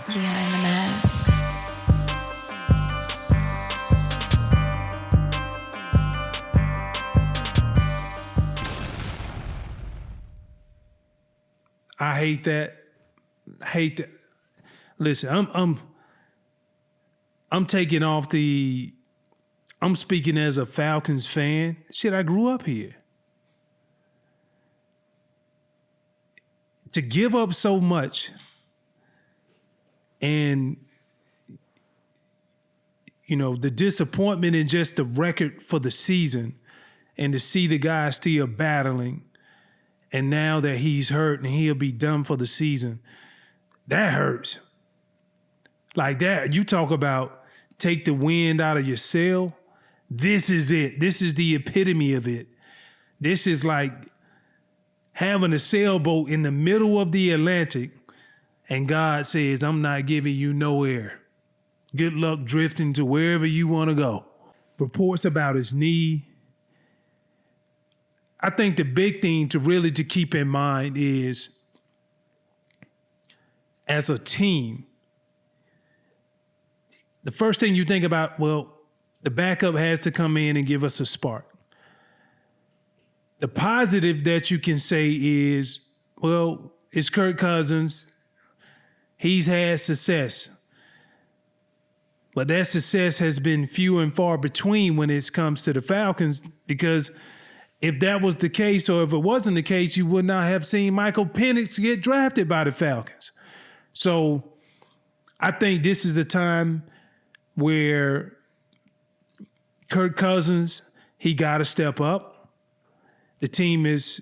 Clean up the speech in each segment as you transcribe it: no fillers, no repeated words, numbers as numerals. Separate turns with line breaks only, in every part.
Behind the mask.
I hate that. Hate that. Listen, I'm taking off the. I'm speaking as a Falcons fan. Shit, I grew up here. To give up so much and, you know, the disappointment in just the record for the season and to see the guy still battling and now that he's hurt and he'll be done for the season, that hurts. Like that, you talk about take the wind out of your sail. This is it. This is the epitome of it. This is like having a sailboat in the middle of the Atlantic and God says, I'm not giving you no air. Good luck drifting to wherever you want to go. Reports about his knee. I think the big thing to keep in mind is as a team, the first thing you think about, well, the backup has to come in and give us a spark. The positive that you can say is, well, it's Kirk Cousins. He's had success. But that success has been few and far between when it comes to the Falcons, because if that was the case, or if it wasn't the case, you would not have seen Michael Penix get drafted by the Falcons. So I think this is the time where Kirk Cousins, he got to step up. The team is,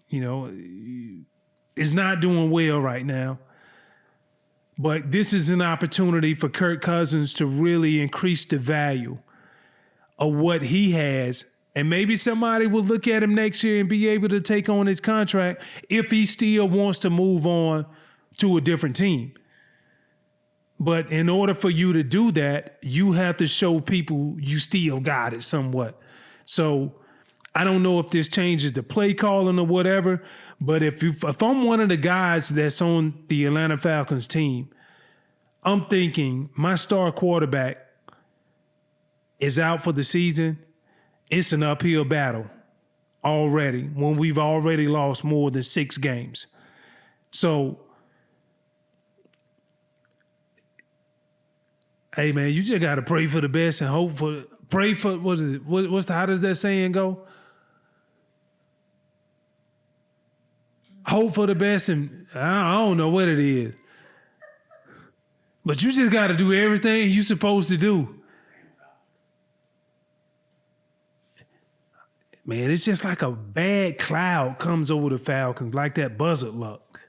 you know, is not doing well right now. But this is an opportunity for Kirk Cousins to really increase the value of what he has. And maybe somebody will look at him next year and be able to take on his contract if he still wants to move on to a different team. But in order for you to do that, you have to show people you still got it somewhat. So I don't know if this changes the play calling or whatever, but if I'm one of the guys that's on the Atlanta Falcons team, I'm thinking my star quarterback is out for the season. It's an uphill battle already when we've already lost more than 6 games. So, hey man, you just gotta pray for the best and hope for what is it? How does that saying go? Hope for the best, and I don't know what it is. But you just gotta do everything you're supposed to do. Man, it's just like a bad cloud comes over the Falcons, like that buzzard luck.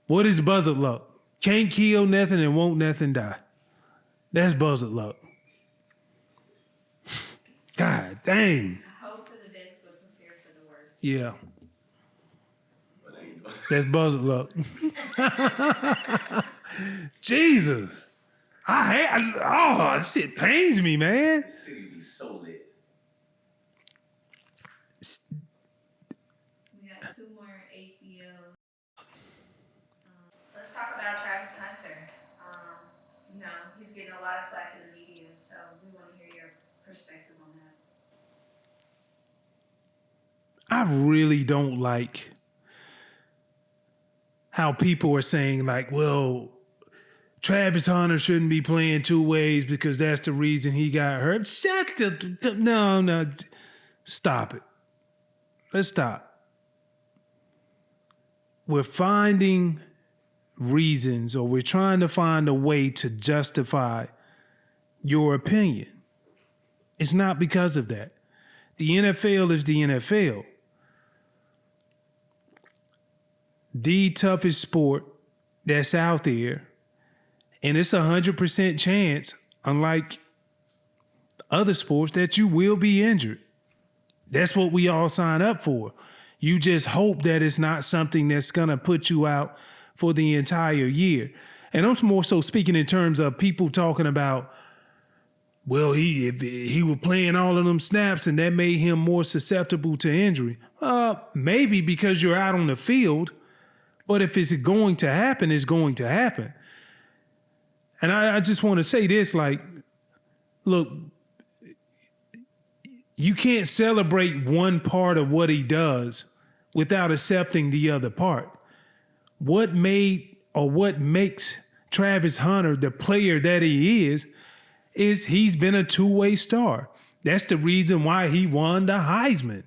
What is buzzard luck? Can't kill nothing and won't nothing die. That's buzzard luck. God dang.
Hope for the best, but prepare for the worst.
Yeah. That's buzzard luck. Jesus. Shit pains me, man.
This city be so lit.
We got 2 more ACL. Let's talk about Travis Hunter. He's getting a lot of flack in the media, so we want to hear your perspective on that.
I really don't like how people are saying, like, well, Travis Hunter shouldn't be playing 2 ways because that's the reason he got hurt. No. Stop it. Let's stop. We're finding reasons, or we're trying to find a way to justify your opinion. It's not because of that. The NFL is the NFL. The toughest sport that's out there, and it's 100% chance, unlike other sports, that you will be injured. That's what we all sign up for. You just hope that it's not something that's gonna put you out for the entire year. And I'm more so speaking in terms of people talking about, well, if he was playing all of them snaps and that made him more susceptible to injury. Maybe because you're out on the field, But if it's going to happen, it's going to happen. And I just want to say this, like, look, you can't celebrate one part of what he does without accepting the other part. What makes Travis Hunter the player that he is he's been a two-way star. That's the reason why he won the Heisman.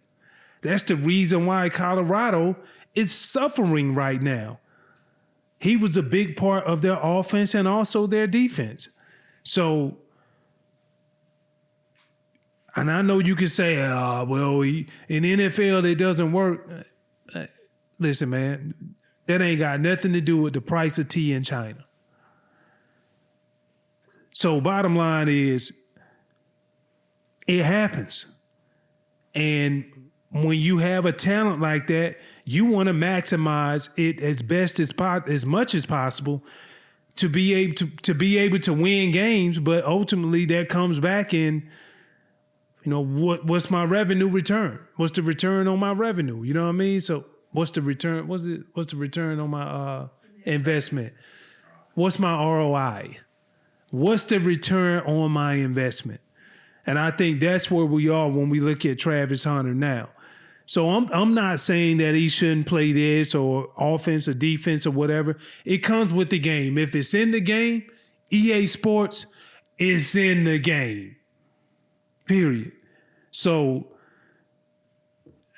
That's the reason why Colorado is suffering right now. He was a big part of their offense and also their defense. So, and I know you can say, in NFL, it doesn't work. Listen, man, that ain't got nothing to do with the price of tea in China. So bottom line is, it happens. And when you have a talent like that, you want to maximize it as much as possible to be able to win games. But ultimately, that comes back in, what's my revenue return? What's the return on my revenue? You know what I mean? So what's the return? What's the return on my investment? What's my ROI? What's the return on my investment? And I think that's where we are when we look at Travis Hunter now. So I'm not saying that he shouldn't play this or offense or defense or whatever. It comes with the game. If it's in the game, EA Sports is in the game. Period. So,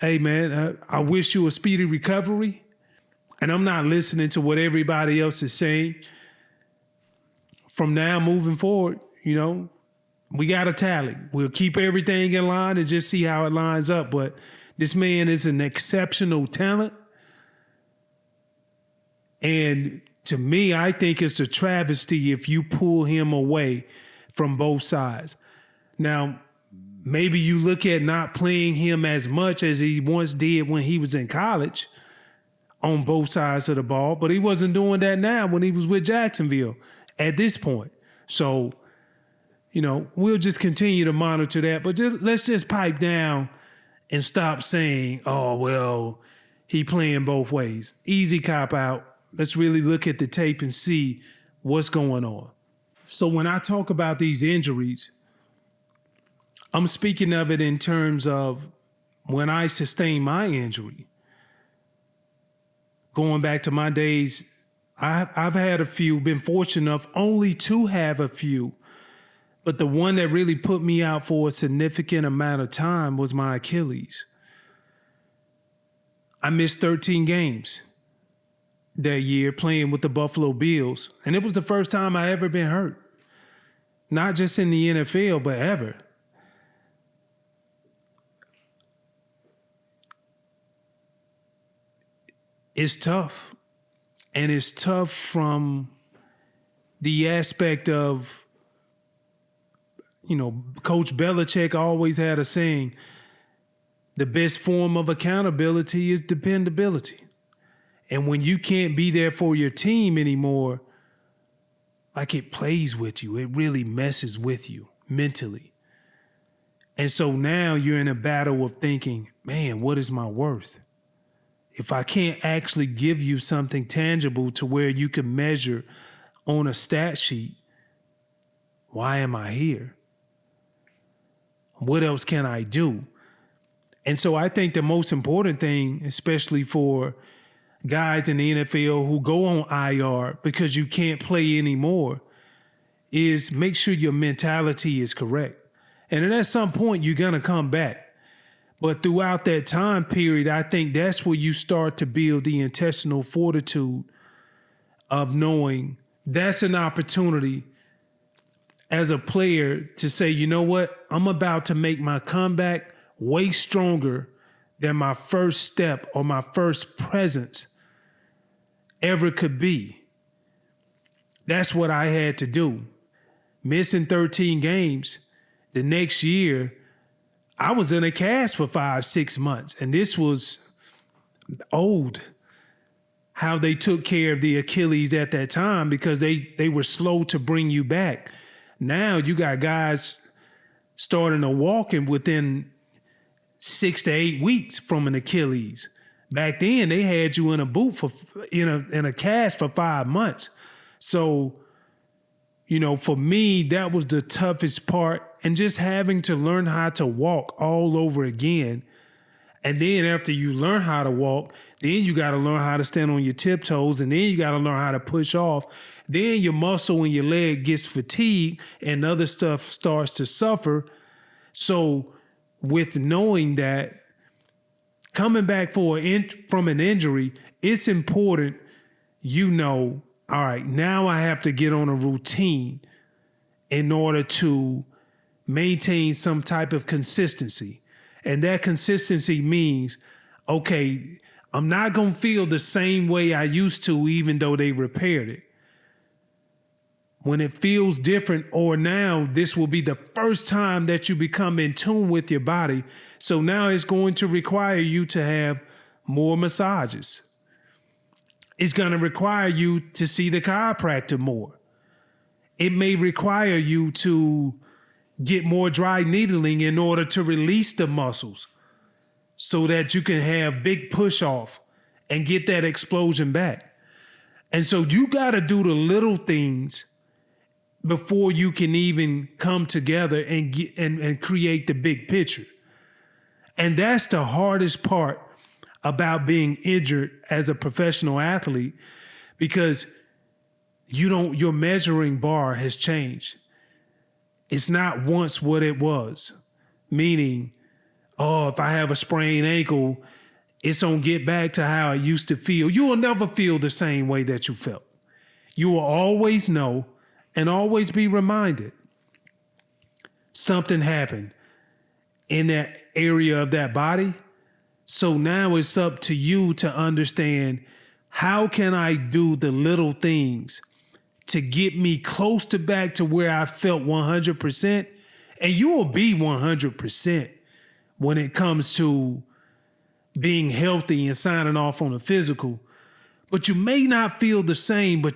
hey, man, I wish you a speedy recovery. And I'm not listening to what everybody else is saying. From now moving forward, we got a tally. We'll keep everything in line and just see how it lines up. But this man is an exceptional talent. And to me, I think it's a travesty if you pull him away from both sides. Now, maybe you look at not playing him as much as he once did when he was in college on both sides of the ball, but he wasn't doing that now when he was with Jacksonville at this point. So, we'll just continue to monitor that, but let's just pipe down and stop saying, oh, well, he playing both ways. Easy cop out. Let's really look at the tape and see what's going on. So when I talk about these injuries, I'm speaking of it in terms of when I sustained my injury. Going back to my days, I've had a few, been fortunate enough only to have a few. But the one that really put me out for a significant amount of time was my Achilles. I missed 13 games that year playing with the Buffalo Bills. And it was the first time I ever been hurt. Not just in the NFL, but ever. It's tough. And it's tough from the aspect of, Coach Belichick always had a saying, the best form of accountability is dependability. And when you can't be there for your team anymore, like it plays with you. It really messes with you mentally. And so now you're in a battle of thinking, man, what is my worth? If I can't actually give you something tangible to where you can measure on a stat sheet, why am I here? What else can I do? And so I think the most important thing, especially for guys in the NFL who go on IR because you can't play anymore, is make sure your mentality is correct. And then at some point, you're going to come back. But throughout that time period, I think that's where you start to build the intestinal fortitude of knowing that's an opportunity as a player to say, you know what, I'm about to make my comeback way stronger than my first step or my first presence ever could be. That's what I had to do. Missing 13 games, the next year, I was in a cast for 5-6 months. And this was old, how they took care of the Achilles at that time because they were slow to bring you back. Now you got guys starting to walking within 6 to 8 weeks from an Achilles Back then, they had you in a boot in a cast for 5 months. So, for me, that was the toughest part. And just having to learn how to walk all over again. And then after you learn how to walk, then you got to learn how to stand on your tiptoes. And then you got to learn how to push off. Then your muscle in your leg gets fatigued and other stuff starts to suffer. So with knowing that, coming back from an injury, it's important, all right, now I have to get on a routine in order to maintain some type of consistency. And that consistency means, okay, I'm not going to feel the same way I used to, even though they repaired it. When it feels different, or now this will be the first time that you become in tune with your body. So now it's going to require you to have more massages. It's going to require you to see the chiropractor more. It may require you to get more dry needling in order to release the muscles so that you can have big push off and get that explosion back. And so you got to do the little things before you can even come together and create the big picture. And that's the hardest part about being injured as a professional athlete, because your measuring bar has changed. It's not once what it was, meaning, if I have a sprained ankle, it's going to get back to how I used to feel. You will never feel the same way that you felt. You will always know and always be reminded something happened in that area of that body. So now it's up to you to understand, how can I do the little things to get me close to back to where I felt 100%? And you will be 100% when it comes to being healthy and signing off on a physical. But you may not feel the same, but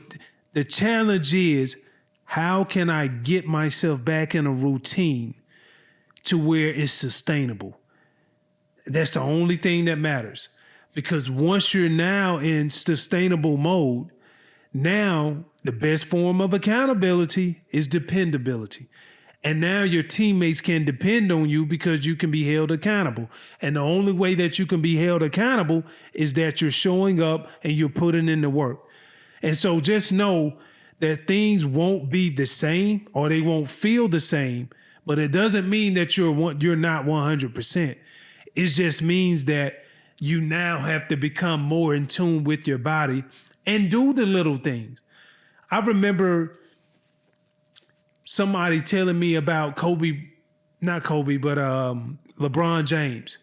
the challenge is, how can I get myself back in a routine to where it's sustainable? That's the only thing that matters. Because once you're now in sustainable mode, now the best form of accountability is dependability. And now your teammates can depend on you because you can be held accountable. And the only way that you can be held accountable is that you're showing up and you're putting in the work. And so just know that things won't be the same, or they won't feel the same, but it doesn't mean that you're not 100%. It just means that you now have to become more in tune with your body and do the little things. I remember somebody telling me about LeBron James.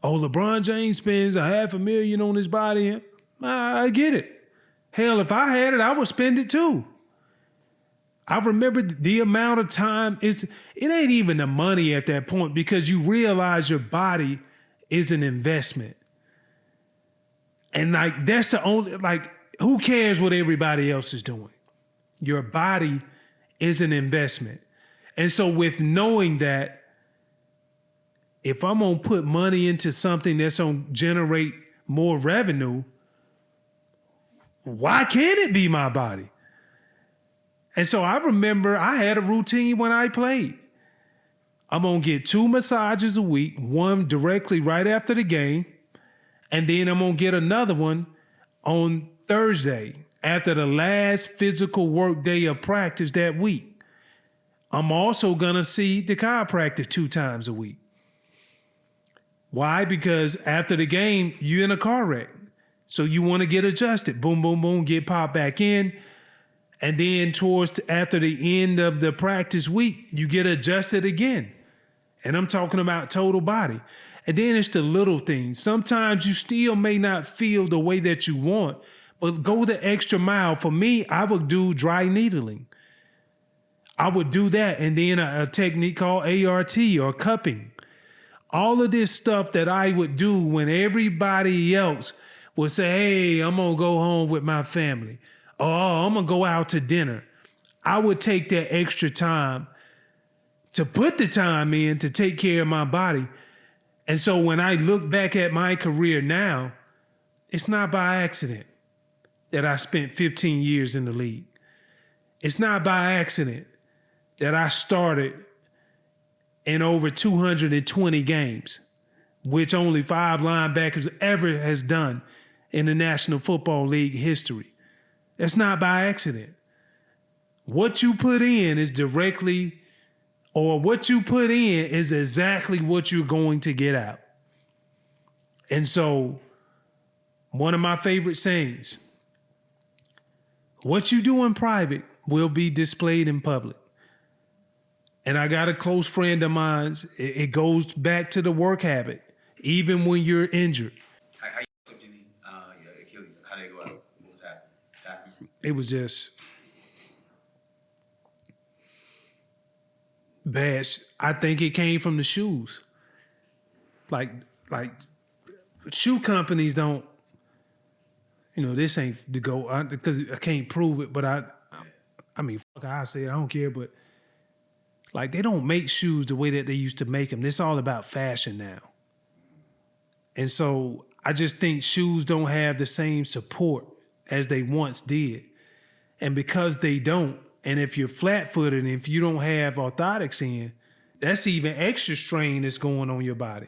Oh, LeBron James spends $500,000 on his body. I get it. Hell, if I had it, I would spend it too. I remember the amount of time, it ain't even the money at that point, because you realize your body is an investment. And that's the only, who cares what everybody else is doing? Your body is an investment. And so with knowing that, if I'm going to put money into something that's going to generate more revenue, why can't it be my body? And so I remember I had a routine when I played. I'm going to get 2 massages a week, one directly right after the game, and then I'm going to get another one on Thursday after the last physical work day of practice that week. I'm also going to see the chiropractor 2 times a week. Why? Because after the game, you're in a car wreck. So you want to get adjusted. Boom, boom, boom, get popped back in. And then after the end of the practice week, you get adjusted again. And I'm talking about total body. And then it's the little things. Sometimes you still may not feel the way that you want, but go the extra mile. For me, I would do dry needling. I would do that. And then a technique called ART or cupping. All of this stuff that I would do when everybody else would say, hey, I'm going to go home with my family. Oh, I'm going to go out to dinner. I would take that extra time to put the time in to take care of my body. And so when I look back at my career now, It's not by accident that I spent 15 years in the league. It's not by accident that I started in over 220 games, which only 5 linebackers ever has done in the National Football League history. That's not by accident. What you put in is directly, or what you put in is exactly what you're going to get out. And so, one of my favorite sayings, what you do in private will be displayed in public. And I got a close friend of mine, it goes back to the work habit, even when you're injured.
How you took your Achilles? How did it go out? What was happening?
It was just bad. I think it came from the shoes. Like shoe companies don't, this ain't to go, because I can't prove it, but I mean, fuck, I say it, I don't care, but like they don't make shoes the way that they used to make them. It's all about fashion now. And so I just think shoes don't have the same support as they once did. And because they don't, and if you're flat-footed and if you don't have orthotics in, that's even extra strain that's going on your body.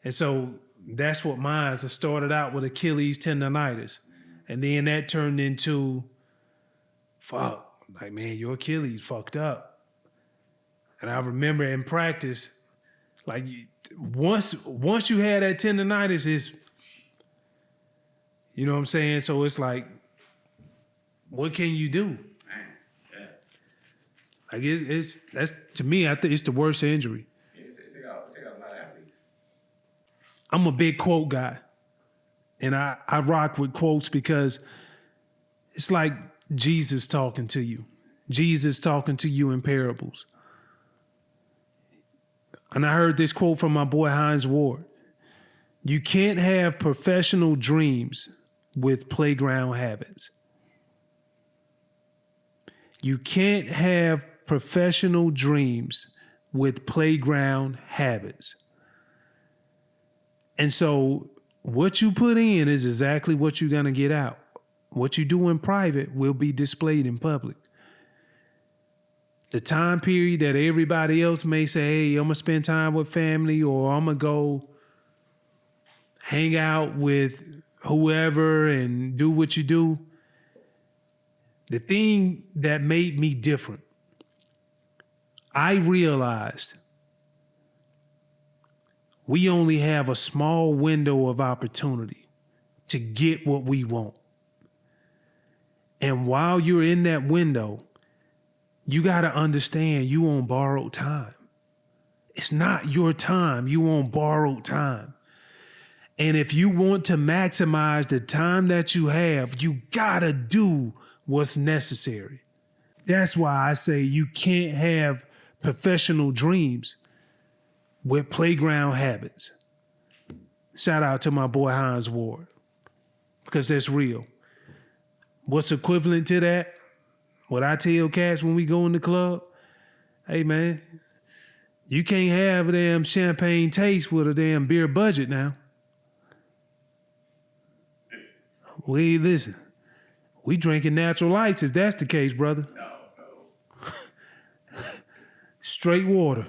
And so that's what mine is. I started out with Achilles tendonitis. And then that turned into, fuck, like, man, your Achilles fucked up. And I remember in practice, like once you had that tendonitis, is, you know what I'm saying? So it's like, what can you do?
Yeah.
Like that's to me, I think it's the worst injury.
Yeah, it's take out a lot of athletes.
I'm a big quote guy, and I rock with quotes because it's like Jesus talking to you. Jesus talking to you in parables. And I heard this quote from my boy Hines Ward. You can't have professional dreams with playground habits. You can't have professional dreams with playground habits. And so what you put in is exactly what you're going to get out. What you do in private will be displayed in public. The time period that everybody else may say, hey, I'm going to spend time with family, or I'm going to go hang out with whoever and do what you do. The thing that made me different, I realized we only have a small window of opportunity to get what we want. And while you're in that window, you got to understand you on borrowed time. It's not your time. You on borrowed time. And if you want to maximize the time that you have, you got to do what's necessary. That's why I say you can't have professional dreams with playground habits. Shout out to my boy Hines Ward, because that's real. What's equivalent to that? What I tell cats when we go in the club, hey man, you can't have a damn champagne taste with a damn beer budget now. Listen, we drinking natural lights if that's the case, brother.
No.
Straight water.